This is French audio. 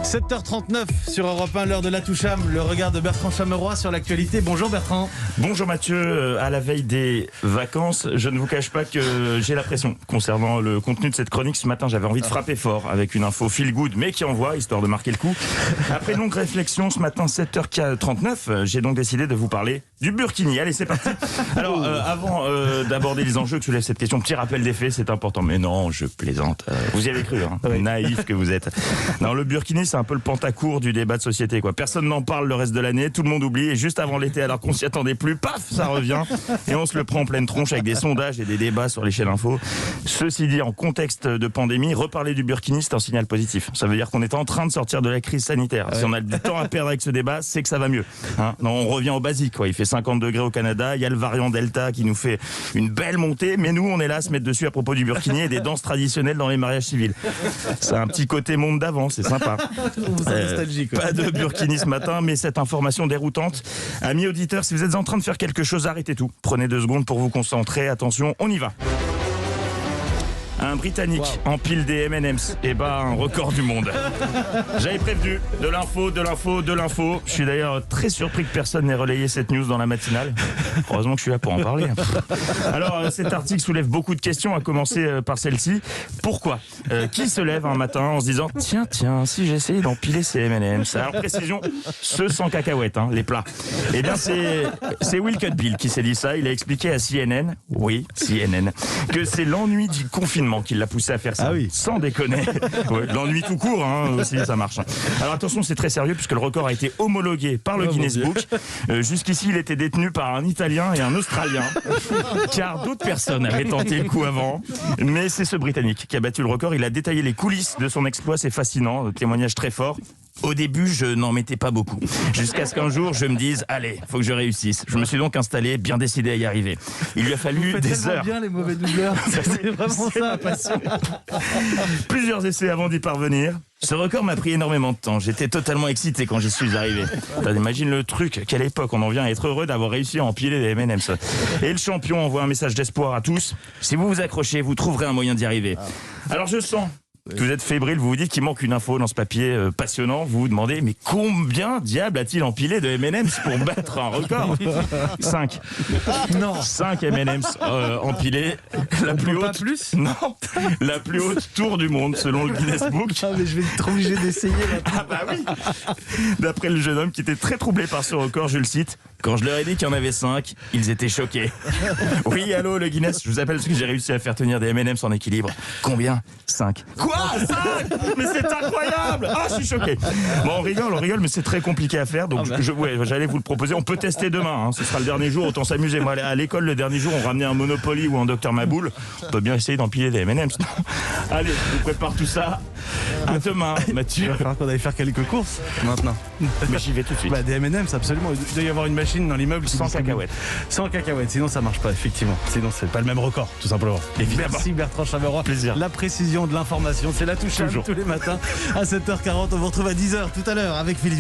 7h39 sur Europe 1, l'heure de la Toucham, le regard de Bertrand Chameroy sur l'actualité. Bonjour Bertrand. Bonjour Mathieu, à la veille des vacances, je ne vous cache pas que j'ai la pression concernant le contenu de cette chronique. Ce matin, j'avais envie de frapper fort avec une info feel good, mais qui envoie, histoire de marquer le coup. Après longue réflexion, ce matin, 7h39, j'ai donc décidé de vous parler du Burkini. Allez, c'est parti. Alors, avant d'aborder les enjeux que soulève cette question, petit rappel des faits, c'est important. Mais non, je plaisante. Vous y avez cru, hein. Oui. Naïf que vous êtes. Non, le Burkini, c'est un peu le pantacourt du débat de société, quoi. Personne n'en parle le reste de l'année, tout le monde oublie, et juste avant l'été, alors qu'on s'y attendait plus, paf, ça revient, et on se le prend en pleine tronche avec des sondages et des débats sur les chaînes info. Ceci dit, en contexte de pandémie, reparler du Burkini, c'est un signal positif. Ça veut dire qu'on est en train de sortir de la crise sanitaire. Si on a du temps à perdre avec ce débat, c'est que ça va mieux. Hein, non, on revient au basique, quoi. Il fait 50 degrés au Canada, il y a le variant Delta qui nous fait une belle montée, mais nous, on est là à se mettre dessus à propos du Burkini et des danses traditionnelles dans les mariages civils. C'est un petit côté monde d'avant, c'est sympa. Pas de Burkini ce matin, mais cette information déroutante. Amis auditeurs, si vous êtes en train de faire quelque chose, arrêtez tout. Prenez 2 secondes pour vous concentrer. Attention, on y va. Un Britannique empile des M&M's et bat un record du monde. J'avais prévenu, de l'info. Je suis d'ailleurs très surpris que personne n'ait relayé cette news dans la matinale. Heureusement que je suis là pour en parler. Alors, cet article soulève beaucoup de questions, à commencer par celle-ci. Pourquoi qui se lève un matin en se disant « Tiens, si j'essayais d'empiler ces M&M's ?» Alors, précision, ceux sans cacahuètes, hein, les plats. Eh bien, c'est Will Cudbill qui s'est dit ça. Il a expliqué à CNN, que c'est l'ennui du confinement qui l'a poussé à faire ça. Ah oui. Sans déconner. Ouais, l'ennui tout court, hein, aussi, ça marche. Alors attention, c'est très sérieux puisque le record a été homologué par le Guinness Book. Jusqu'ici, il était détenu par un Italien et un Australien, car d'autres personnes avaient tenté le coup avant. Mais c'est ce Britannique qui a battu le record. Il a détaillé les coulisses de son exploit. C'est fascinant, témoignage très fort. Au début, je n'en mettais pas beaucoup. Jusqu'à ce qu'un jour, je me dise, allez, faut que je réussisse. Je me suis donc installé, bien décidé à y arriver. Il lui a fallu des heures. Bien les mauvais doubleurs. C'est vraiment ça, la passion. Plusieurs essais avant d'y parvenir. Ce record m'a pris énormément de temps. J'étais totalement excité quand j'y suis arrivé. Imagine le truc, quelle époque, on en vient à être heureux d'avoir réussi à empiler des M&M's. Et le champion envoie un message d'espoir à tous. Si vous vous accrochez, vous trouverez un moyen d'y arriver. Alors je sens que vous êtes fébrile, vous vous dites qu'il manque une info dans ce papier passionnant. Vous vous demandez, mais combien diable a-t-il empilé de M&M's pour battre un record ? 5. Non. 5 M&M's empilés. La plus haute. Pas plus ? Non. La plus haute tour du monde, selon le Guinness Book. Ah, mais je vais être obligé d'essayer là. Ah bah oui. D'après le jeune homme qui était très troublé par ce record, je le cite. Quand je leur ai dit qu'il y en avait 5, ils étaient choqués. Oui, allô, le Guinness, je vous appelle parce que j'ai réussi à faire tenir des M&M's en équilibre. Combien ? 5. Quoi ? 5 ? Mais c'est incroyable ! Ah, je suis choqué. Bon, on rigole, mais c'est très compliqué à faire. Donc, j'allais vous le proposer. On peut tester demain. Hein. Ce sera le dernier jour, autant s'amuser. Moi, à l'école, le dernier jour, on ramenait un Monopoly ou un Dr Maboul. On peut bien essayer d'empiler des M&M's. Allez, je vous prépare tout ça. À demain, Mathieu. Il va falloir qu'on aille faire quelques courses maintenant. Mais j'y vais tout de suite. Bah, des M&M's, absolument. Il doit y avoir une machine dans l'immeuble sans cacahuètes. Sans cacahuètes, sinon ça marche pas, effectivement. Sinon c'est pas le même record, tout simplement. Évidemment. Merci Bertrand Chameroy. Plaisir. La précision de l'information, c'est la touche tous les matins à 7h40. On vous retrouve à 10h tout à l'heure avec Philippe.